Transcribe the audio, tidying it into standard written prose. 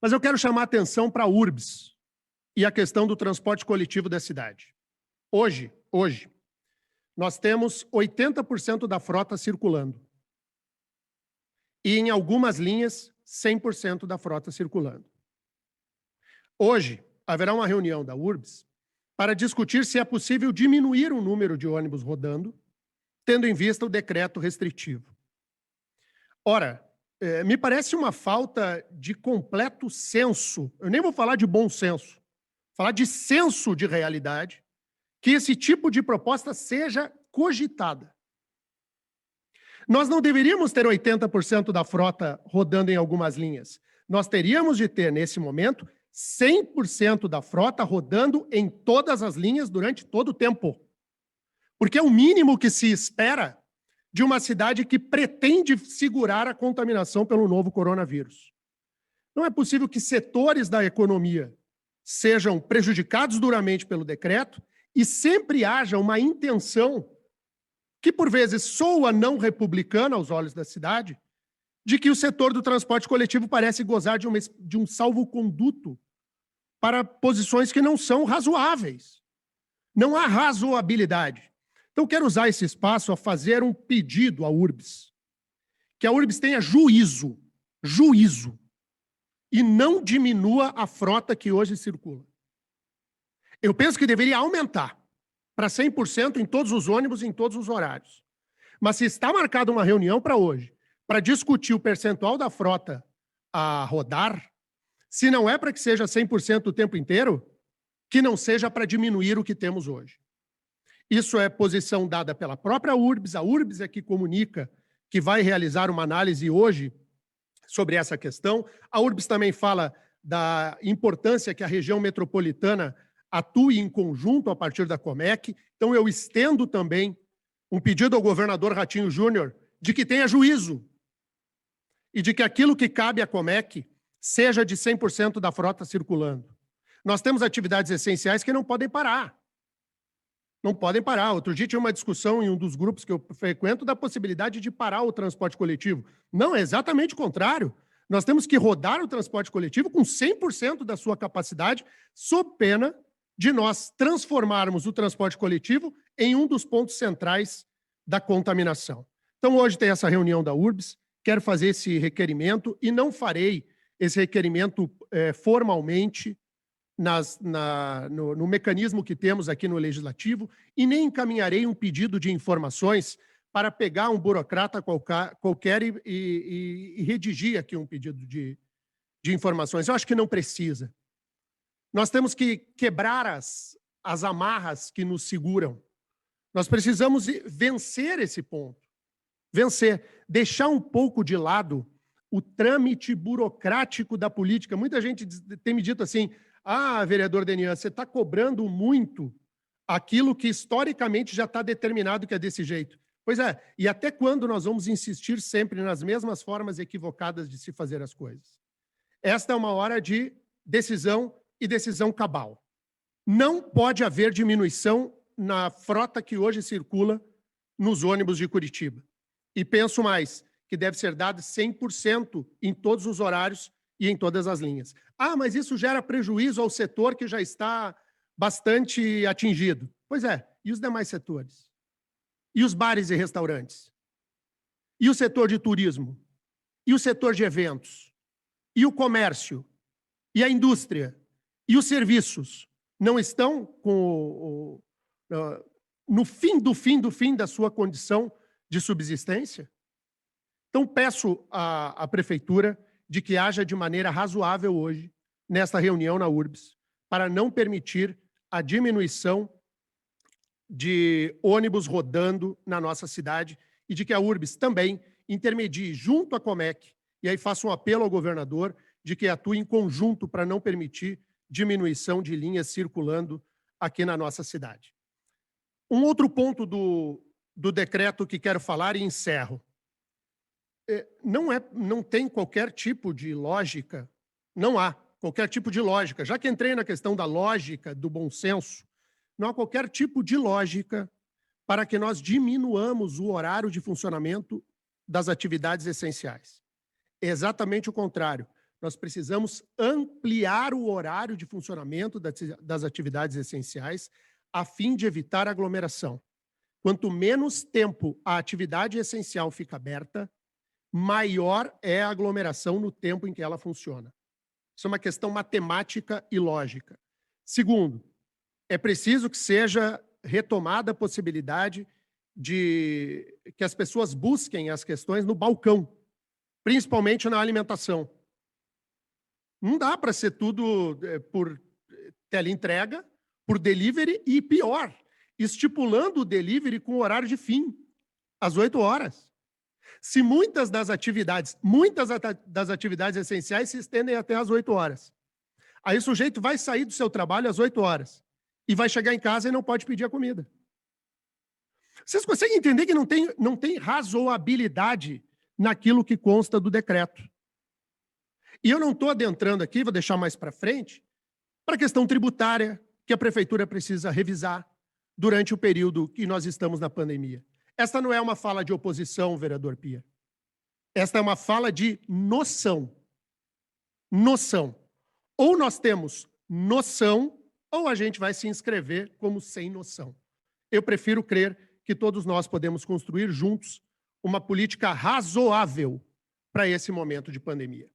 Mas eu quero chamar a atenção para a URBS e a questão do transporte coletivo da cidade. Hoje, nós temos 80% da frota circulando. E em algumas linhas, 100% da frota circulando. Hoje, haverá uma reunião da URBS para discutir se é possível diminuir o número de ônibus rodando, tendo em vista o decreto restritivo. Ora, me parece uma falta de completo senso, eu nem vou falar de bom senso, falar de senso de realidade, que esse tipo de proposta seja cogitada. Nós não deveríamos ter 80% da frota rodando em algumas linhas. Nós teríamos de ter, nesse momento, 100% da frota rodando em todas as linhas durante todo o tempo. Porque é o mínimo que se espera de uma cidade que pretende segurar a contaminação pelo novo coronavírus. Não é possível que setores da economia sejam prejudicados duramente pelo decreto e sempre haja uma intenção que, por vezes, soa não republicana aos olhos da cidade, de que o setor do transporte coletivo parece gozar de um salvo-conduto para posições que não são razoáveis. Não há razoabilidade. Então, quero usar esse espaço a fazer um pedido à URBS, que a URBS tenha juízo, e não diminua a frota que hoje circula. Eu penso que deveria aumentar para 100% em todos os ônibus, em todos os horários. Mas se está marcada uma reunião para hoje, para discutir o percentual da frota a rodar, se não é para que seja 100% o tempo inteiro, que não seja para diminuir o que temos hoje. Isso é posição dada pela própria URBS, a URBS é que comunica que vai realizar uma análise hoje sobre essa questão. A URBS também fala da importância que a região metropolitana atue em conjunto a partir da Comec. Então, eu estendo também um pedido ao governador Ratinho Júnior de que tenha juízo e de que aquilo que cabe à Comec seja de 100% da frota circulando. Nós temos atividades essenciais que não podem parar. Não podem parar. Outro dia tinha uma discussão em um dos grupos que eu frequento da possibilidade de parar o transporte coletivo. Não, é exatamente o contrário. Nós temos que rodar o transporte coletivo com 100% da sua capacidade, sob pena de nós transformarmos o transporte coletivo em um dos pontos centrais da contaminação. Então, hoje tem essa reunião da URBS, quero fazer esse requerimento e não farei esse requerimento formalmente no mecanismo que temos aqui no Legislativo e nem encaminharei um pedido de informações para pegar um burocrata qualquer e redigir aqui um pedido de informações. Eu acho que não precisa. Nós temos que quebrar as amarras que nos seguram. Nós precisamos vencer esse ponto. Vencer. Deixar um pouco de lado o trâmite burocrático da política. Muita gente tem me dito assim, vereador Denian, você está cobrando muito aquilo que historicamente já está determinado que é desse jeito. Pois é, e até quando nós vamos insistir sempre nas mesmas formas equivocadas de se fazer as coisas? Esta é uma hora de decisão e decisão cabal. Não pode haver diminuição na frota que hoje circula nos ônibus de Curitiba. E penso mais, que deve ser dado 100% em todos os horários e em todas as linhas. Mas isso gera prejuízo ao setor que já está bastante atingido. Pois é, e os demais setores? E os bares e restaurantes? E o setor de turismo? E o setor de eventos? E o comércio? E a indústria? E os serviços? Não estão no fim da sua condição de subsistência? Então, peço à Prefeitura de que haja de maneira razoável hoje, nesta reunião na URBS, para não permitir a diminuição de ônibus rodando na nossa cidade e de que a URBS também intermedie junto à Comec, e aí faço um apelo ao governador de que atue em conjunto para não permitir diminuição de linhas circulando aqui na nossa cidade. Um outro ponto do decreto que quero falar e encerro. Não tem qualquer tipo de lógica, não há qualquer tipo de lógica. Já que entrei na questão da lógica, do bom senso, não há qualquer tipo de lógica para que nós diminuamos o horário de funcionamento das atividades essenciais. É exatamente o contrário. nós precisamos ampliar o horário de funcionamento das atividades essenciais a fim de evitar aglomeração. Quanto menos tempo a atividade essencial fica aberta, maior é a aglomeração no tempo em que ela funciona. Isso é uma questão matemática e lógica. Segundo, é preciso que seja retomada a possibilidade de que as pessoas busquem as questões no balcão, principalmente na alimentação. Não dá para ser tudo por teleentrega, por delivery e, pior, estipulando o delivery com horário de fim, às 8 horas. Se muitas das atividades essenciais se estendem até às 8 horas. Aí o sujeito vai sair do seu trabalho às 8 horas e vai chegar em casa e não pode pedir a comida. Vocês conseguem entender que não tem razoabilidade naquilo que consta do decreto? E eu não estou adentrando aqui, vou deixar mais para frente, para a questão tributária que a prefeitura precisa revisar durante o período que nós estamos na pandemia. Esta não é uma fala de oposição, vereador Pia. Esta é uma fala de noção. Noção. Ou nós temos noção, ou a gente vai se inscrever como sem noção. Eu prefiro crer que todos nós podemos construir juntos uma política razoável para esse momento de pandemia.